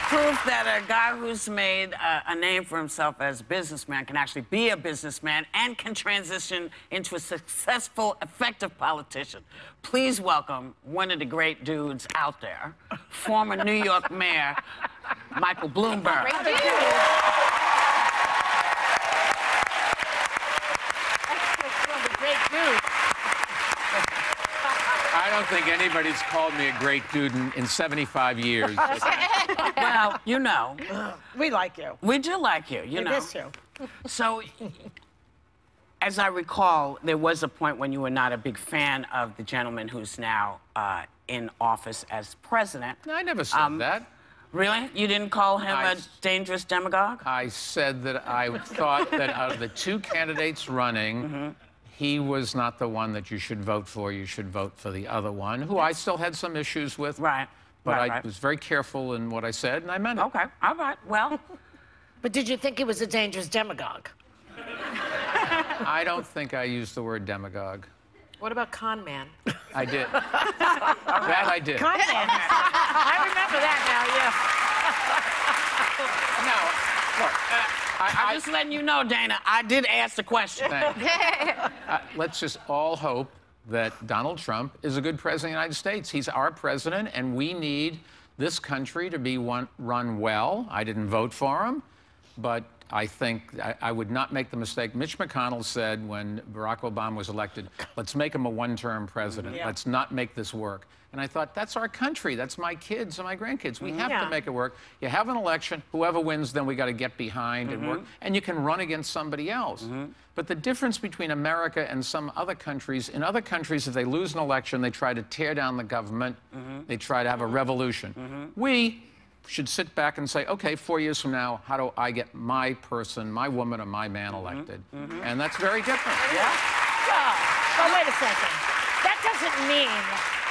proof that a guy who's made a name for himself as a businessman can actually be a businessman and can transition into a successful, effective politician. Please welcome one of the great dudes out there, former New York Mayor Michael Bloomberg. Great dude. Great dude. I don't think anybody's called me a great dude in 75 years. Well, you know. We like you. We do like you, you know. We miss you. So, as I recall, there was a point when you were not a big fan of the gentleman who's now in office as president. No, I never said that. Really? You didn't call him a dangerous demagogue? I said that I thought that out of the two candidates running, he was not the one that you should vote for. You should vote for the other one, who I still had some issues with. Right. But right, I was very careful in what I said, and I meant it. Okay. All right. Well. But did you think he was a dangerous demagogue? I don't think I used the word demagogue. What about con man? I did. That I did. Con man. I remember that No, look, I'm just letting you know, Dana, I did ask the question. let's just all hope that Donald Trump is a good president of the United States. He's our president, and we need this country to be run well. I didn't vote for him, but I think I would not make the mistake. Mitch McConnell said when Barack Obama was elected, let's make him a one-term president. Yeah. Let's not make this work. And I thought, that's our country. That's my kids and my grandkids. We have to make it work. You have an election. Whoever wins, then we got to get behind and work. And you can run against somebody else. But the difference between America and some other countries, in other countries, if they lose an election, they try to tear down the government. They try to have a revolution. We should sit back and say, okay, 4 years from now, how do I get my person, my woman, or my man elected? And that's very different. Well, wait a second.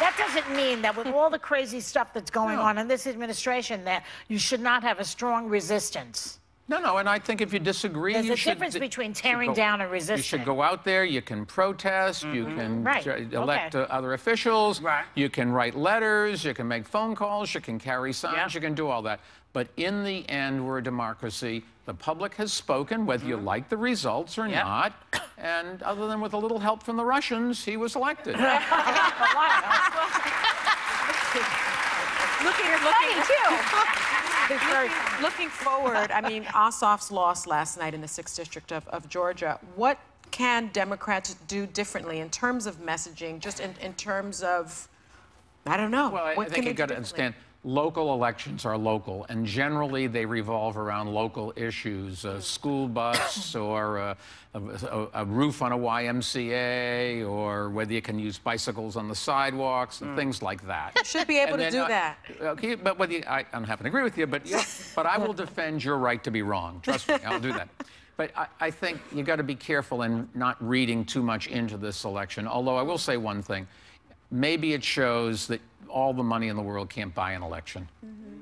That doesn't mean that with all the crazy stuff that's going on in this administration that you should not have a strong resistance. No, and I think if you disagree, There's you should... a difference between tearing down and resisting. You should go out there, you can protest, you can elect other officials, you can write letters, you can make phone calls, you can carry signs, you can do all that. But in the end, we're a democracy. The public has spoken, whether you like the results or not. And other than with a little help from the Russians, he was elected. Looking forward, I mean, Ossoff's lost last night in the 6th District of Georgia. What can Democrats do differently in terms of messaging, just in terms of, I don't know. Well, I think you've got to understand, local elections are local, and generally they revolve around local issues, a school bus or a roof on a YMCA, or whether you can use bicycles on the sidewalks and things like that. Should be able to do that. Okay, but whether I don't happen to agree with you, but I will defend your right to be wrong. Trust me, I'll do that. But I think you got to be careful in not reading too much into this election. Although I will say one thing, maybe it shows that all the money in the world can't buy an election.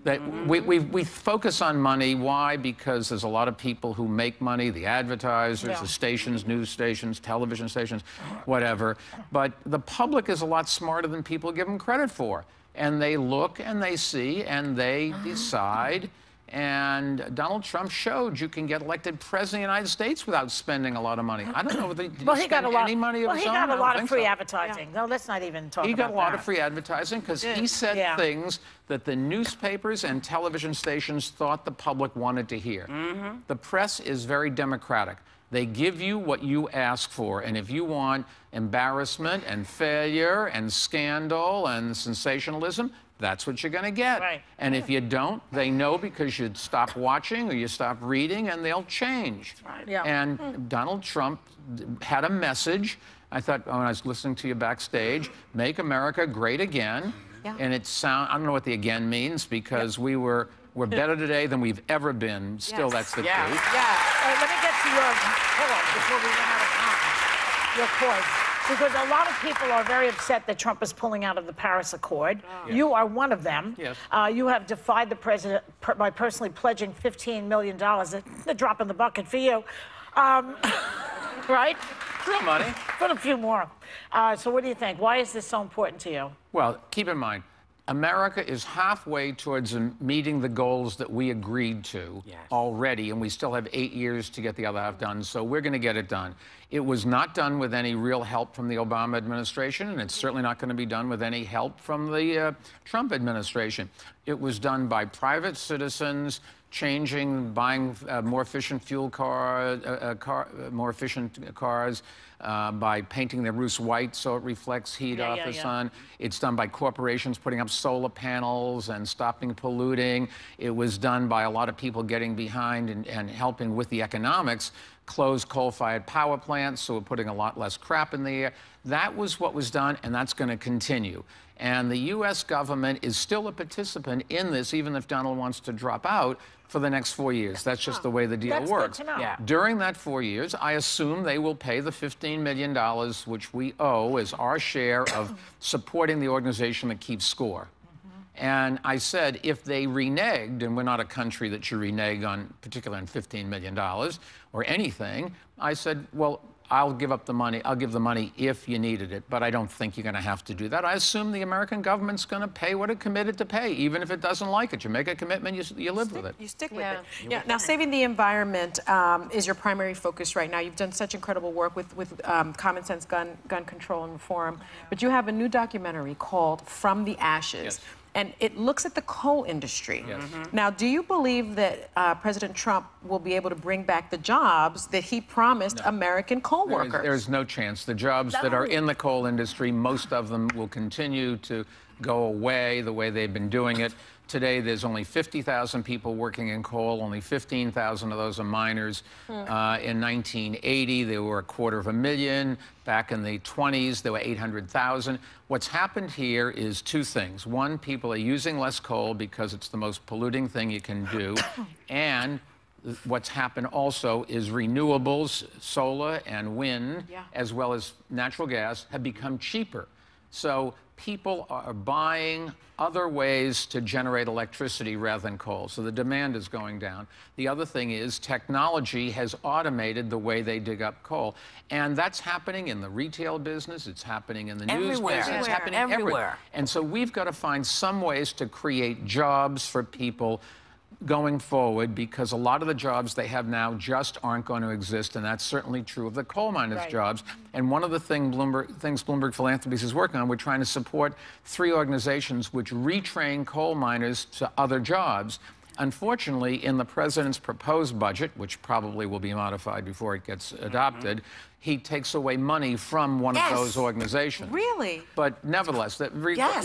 That we focus on money. Why? Because there's a lot of people who make money, the advertisers, the stations, news stations, television stations, whatever. But the public is a lot smarter than people give them credit for. And they look and they see and they decide. And Donald Trump showed you can get elected president of the United States without spending a lot of money. I don't know whether he spent any money of his own. Well, he got a lot of free advertising. No, let's not even talk about that. He got a lot of free advertising because he said things that the newspapers and television stations thought the public wanted to hear. The press is very democratic. They give you what you ask for, and if you want embarrassment and failure and scandal and sensationalism, that's what you're going to get. And if you don't, they know because you stop watching or you stop reading, and they'll change. And Donald Trump had a message. I thought, when I was listening to you backstage, make America great again. And it I don't know what the again means, because we're better today than we've ever been. Still, that's the truth. Let me get to your before we run out of time. Your point. Because a lot of people are very upset that Trump is pulling out of the Paris Accord. You are one of them. You have defied the president by personally pledging $15 million, a drop in the bucket for you. Right? Real money. Put a few more. So what do you think? Why is this so important to you? Well, keep in mind, America is halfway towards meeting the goals that we agreed to already, and we still have 8 years to get the other half done, so we're going to get it done. It was not done with any real help from the Obama administration, and it's certainly not going to be done with any help from the Trump administration. It was done by private citizens, buying more efficient fuel more efficient cars, by painting their roofs white so it reflects heat off the sun. It's done by corporations putting up solar panels and stopping polluting. It was done by a lot of people getting behind and helping with the economics, close coal-fired power plants, so we're putting a lot less crap in the air. That was what was done, and that's going to continue. And the U.S. government is still a participant in this, even if Donald wants to drop out for the next 4 years. That's just the way the deal works. Good to know. During that 4 years, I assume they will pay the $15 million, which we owe as our share of supporting the organization that keeps score. And I said, if they reneged, and we're not a country that should renege on, particularly on $15 million or anything, I said, well, I'll give up the money. I'll give the money if you needed it, but I don't think you're going to have to do that. I assume the American government's going to pay what it committed to pay, even if it doesn't like it. You make a commitment, you live with it. You stick with it. Yeah. Now, saving the environment is your primary focus right now. You've done such incredible work with common sense gun control and reform, but you have a new documentary called From the Ashes. Yes. And it looks at the coal industry. Yes. Now, do you believe that President Trump will be able to bring back the jobs that he promised American coal workers? There's no chance. The jobs that are in the coal industry, most of them will continue to go away the way they've been doing it. Today, there's only 50,000 people working in coal. Only 15,000 of those are miners. In 1980, there were 250,000. Back in the 20s, there were 800,000. What's happened here is two things. One, people are using less coal because it's the most polluting thing you can do. And what's happened also is renewables, solar and wind, as well as natural gas, have become cheaper. So people are buying other ways to generate electricity rather than coal. So the demand is going down. The other thing is technology has automated the way they dig up coal. And that's happening in the retail business. It's happening in the news business. It's happening everywhere. And so we've got to find some ways to create jobs for people going forward, because a lot of the jobs they have now just aren't going to exist, and that's certainly true of the coal miners' jobs. And one of the things Bloomberg Philanthropies is working on, we're trying to support 3 organizations which retrain coal miners to other jobs. Unfortunately, in the president's proposed budget, which probably will be modified before it gets adopted, he takes away money from one of those organizations. Really? But nevertheless, the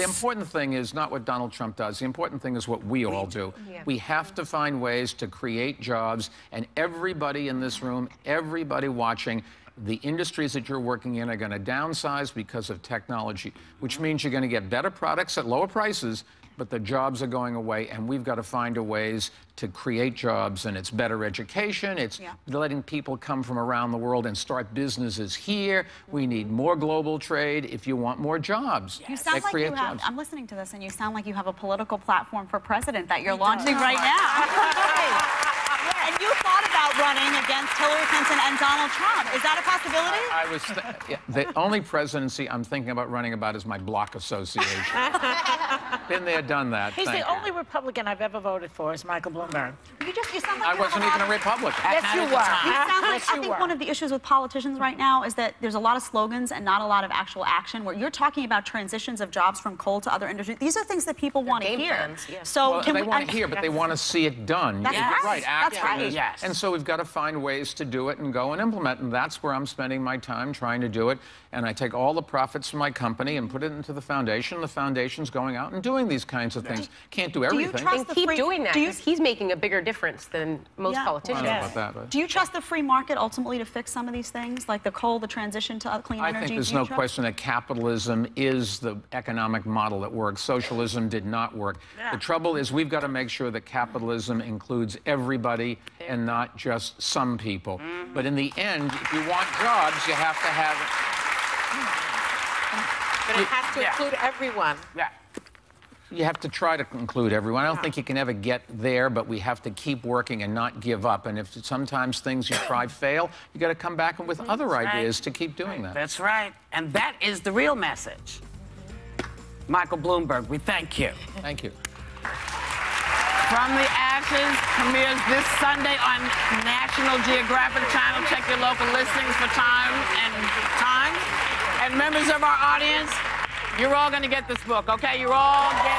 important thing is not what Donald Trump does. The important thing is what we all do. We have to find ways to create jobs, and everybody in this room, everybody watching, the industries that you're working in are going to downsize because of technology, which means you're going to get better products at lower prices, but the jobs are going away, and we've got to find ways to create jobs, and it's better education, it's letting people come from around the world and start businesses here. We need more global trade if you want more jobs. You sound like you have, I'm listening to this, and you sound like you have a political platform for president that you're launching right now. And you thought about running against Hillary Clinton and Donald Trump. Is that a possibility? The only presidency I'm thinking about running about is my block association. Been there, done that. He's the only Republican I've ever voted for is Michael Bloomberg. You sound like I wasn't even a Republican. Yes, you were. You sound like, I think one of the issues with politicians right now is that there's a lot of slogans and not a lot of actual action, where you're talking about transitions of jobs from coal to other industries. These are things that people want to hear. So well, they want to hear, but they want to see it done. That's right. That's right. Yes. And so we've got to find ways to do it and go and implement, and that's where I'm spending my time trying to do it. And I take all the profits from my company and put it into the foundation. The foundation's going out and doing these kinds of things. Can't do everything. Do you trust keep doing that, because he's making a bigger difference than most politicians. I don't know about that, but... Do you trust the free market ultimately to fix some of these things, like the coal, the transition to clean energy? I think there's no question that capitalism is the economic model that works. Socialism did not work. The trouble is we've got to make sure that capitalism includes everybody and not just some people. But in the end, if you want jobs, you have to have... But it has to include everyone. You have to try to include everyone. I don't think you can ever get there, but we have to keep working and not give up. And if sometimes things you try fail, you got to come back with other ideas to keep doing that. That's right. And that is the real message. Michael Bloomberg, we thank you. Thank you. From the Ashes premieres this Sunday on National Geographic Channel. Check your local listings for time. And members of our audience, you're all going to get this book, okay? You're all getting